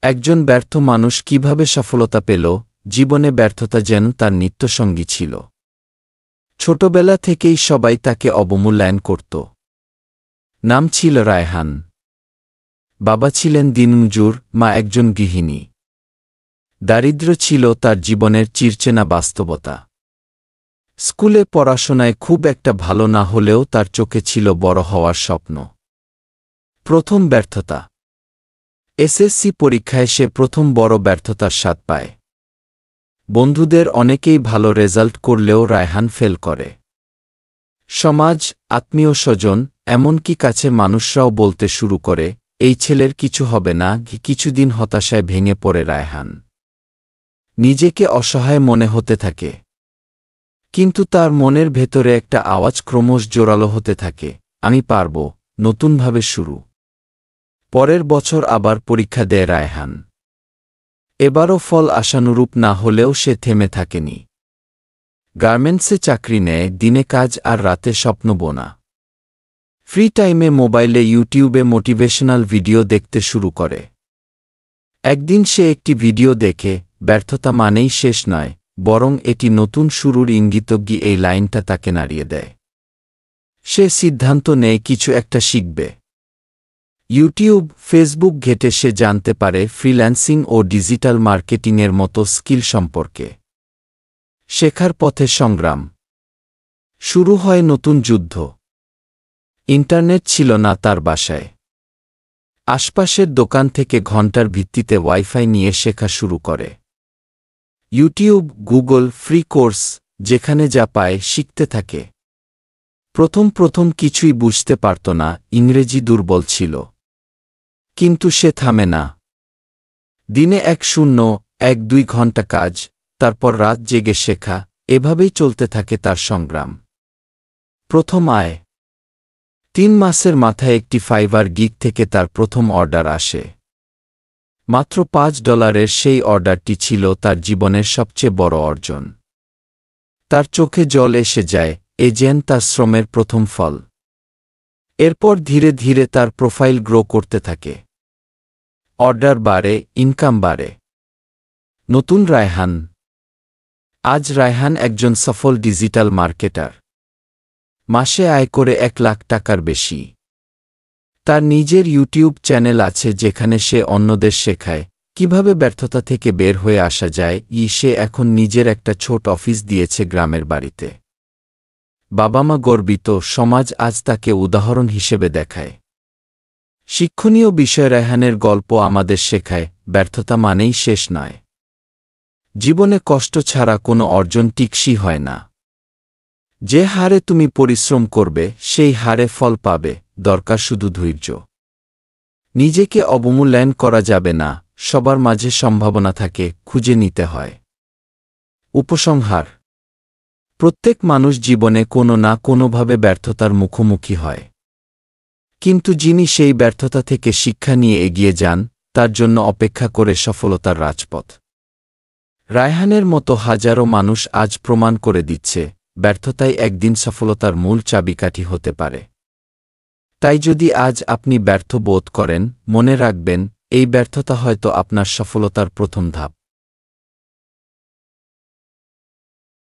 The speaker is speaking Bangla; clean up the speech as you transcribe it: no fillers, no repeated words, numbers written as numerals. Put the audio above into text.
একজন ব্যর্থ মানুষ কিভাবে সফলতা পেল, জীবনে ব্যর্থতা যেন তার নিত্যসঙ্গী ছিল। ছোটবেলা থেকেই সবাই তাকে অবমূল্যায়ন করত। নাম ছিল রায়হান। বাবা ছিলেন দিনমজুর, মা একজন গৃহিণী। দারিদ্র্য ছিল তার জীবনের চিরচেনা বাস্তবতা। স্কুলে পড়াশোনায় খুব একটা ভালো না হলেও তার চোখে ছিল বড় হওয়ার স্বপ্ন। প্রথম ব্যর্থতা। এসএসসি পরীক্ষায় সে প্রথম বড় ব্যর্থতার স্বাদ পায়। বন্ধুদের অনেকেই ভালো রেজাল্ট করলেও রায়হান ফেল করে। সমাজ, আত্মীয় স্বজন, এমনকি কাছের মানুষরাও বলতে শুরু করে, এই ছেলের কিছু হবে না। কিছুদিন হতাশায় ভেঙে পড়ে রায়হান। নিজেকে অসহায় মনে হতে থাকে। কিন্তু তার মনের ভেতরে একটা আওয়াজ ক্রমশ জোরালো হতে থাকে, আমি পারব, নতুনভাবে শুরু। পরের বছর আবার পরীক্ষা দেয় রায়হান। এবারও ফল আশানুরূপ না হলেও সে থেমে থাকেনি। গার্মেন্টসে চাকরি নেয়, দিনে কাজ আর রাতে স্বপ্ন বোনা। ফ্রি টাইমে মোবাইলে ইউটিউবে মোটিভেশনাল ভিডিও দেখতে শুরু করে। একদিন সে একটি ভিডিও দেখে, ব্যর্থতা মানেই শেষ নয়, বরং এটি নতুন শুরুর ইঙ্গিতজ্ঞী। এই লাইনটা তাকে নাড়িয়ে দেয়। সে সিদ্ধান্ত নেয় কিছু একটা শিখবে। ইউটিউব, ফেসবুক ঘেঁটে সে জানতে পারে ফ্রিল্যান্সিং ও ডিজিটাল মার্কেটিংয়ের মতো স্কিল সম্পর্কে। শেখার পথে সংগ্রাম। শুরু হয় নতুন যুদ্ধ। ইন্টারনেট ছিল না তার বাসায়। আশপাশের দোকান থেকে ঘণ্টার ভিত্তিতে ওয়াইফাই নিয়ে শেখা শুরু করে। ইউটিউব, গুগল, ফ্রি কোর্স, যেখানে যা পায় শিখতে থাকে। প্রথম কিছুই বুঝতে পারত না, ইংরেজি দুর্বল ছিল। কিন্তু সে থামে না। দিনে 1-2 ঘণ্টা কাজ, তারপর রাত জেগে শেখা, এভাবেই চলতে থাকে তার সংগ্রাম। প্রথম আয়। 3 মাসের মাথায় একটি ফাইবার গিগ থেকে তার প্রথম অর্ডার আসে। মাত্র $5 সেই অর্ডারটি ছিল তার জীবনের সবচেয়ে বড় অর্জন। তার চোখে জল এসে যায়, এ যেন তার শ্রমের প্রথম ফল। এরপর ধীরে ধীরে তার প্রোফাইল গ্রো করতে থাকে। অর্ডার বাড়ে, ইনকাম বাড়ে। নতুন রায়হান। আজ রায়হান একজন সফল ডিজিটাল মার্কেটার। মাসে আয় করে $1 লাখ টাকার বেশি। তার নিজের ইউটিউব চ্যানেল আছে যেখানে সে অন্যদের শেখায় কিভাবে ব্যর্থতা থেকে বের হয়ে আসা যায়। সে এখন নিজের একটা ছোট অফিস দিয়েছে গ্রামের বাড়িতে। বাবা মা গর্বিত, সমাজ আজ তাকে উদাহরণ হিসেবে দেখায়। শিক্ষণীয় বিষয়। রায়হানের গল্প আমাদের শেখায়, ব্যর্থতা মানেই শেষ নয়। জীবনে কষ্ট ছাড়া কোনো অর্জন টিকসই হয় না। যে হারে তুমি পরিশ্রম করবে, সেই হারে ফল পাবে, দরকার শুধু ধৈর্য। নিজেকে অবমূল্যায়ন করা যাবে না, সবার মাঝে সম্ভাবনা থাকে, খুঁজে নিতে হয়। উপসংহার। প্রত্যেক মানুষ জীবনে কোনো না কোনোভাবে ব্যর্থতার মুখোমুখি হয়। কিন্তু যিনি সেই ব্যর্থতা থেকে শিক্ষা নিয়ে এগিয়ে যান, তার জন্য অপেক্ষা করে সফলতার রাজপথ। রায়হানের মতো হাজারো মানুষ আজ প্রমাণ করে দিচ্ছে, ব্যর্থতাই একদিন সফলতার মূল চাবিকাঠি হতে পারে। তাই যদি আজ আপনি ব্যর্থ বোধ করেন, মনে রাখবেন, এই ব্যর্থতা হয়তো আপনার সফলতার প্রথম ধাপ।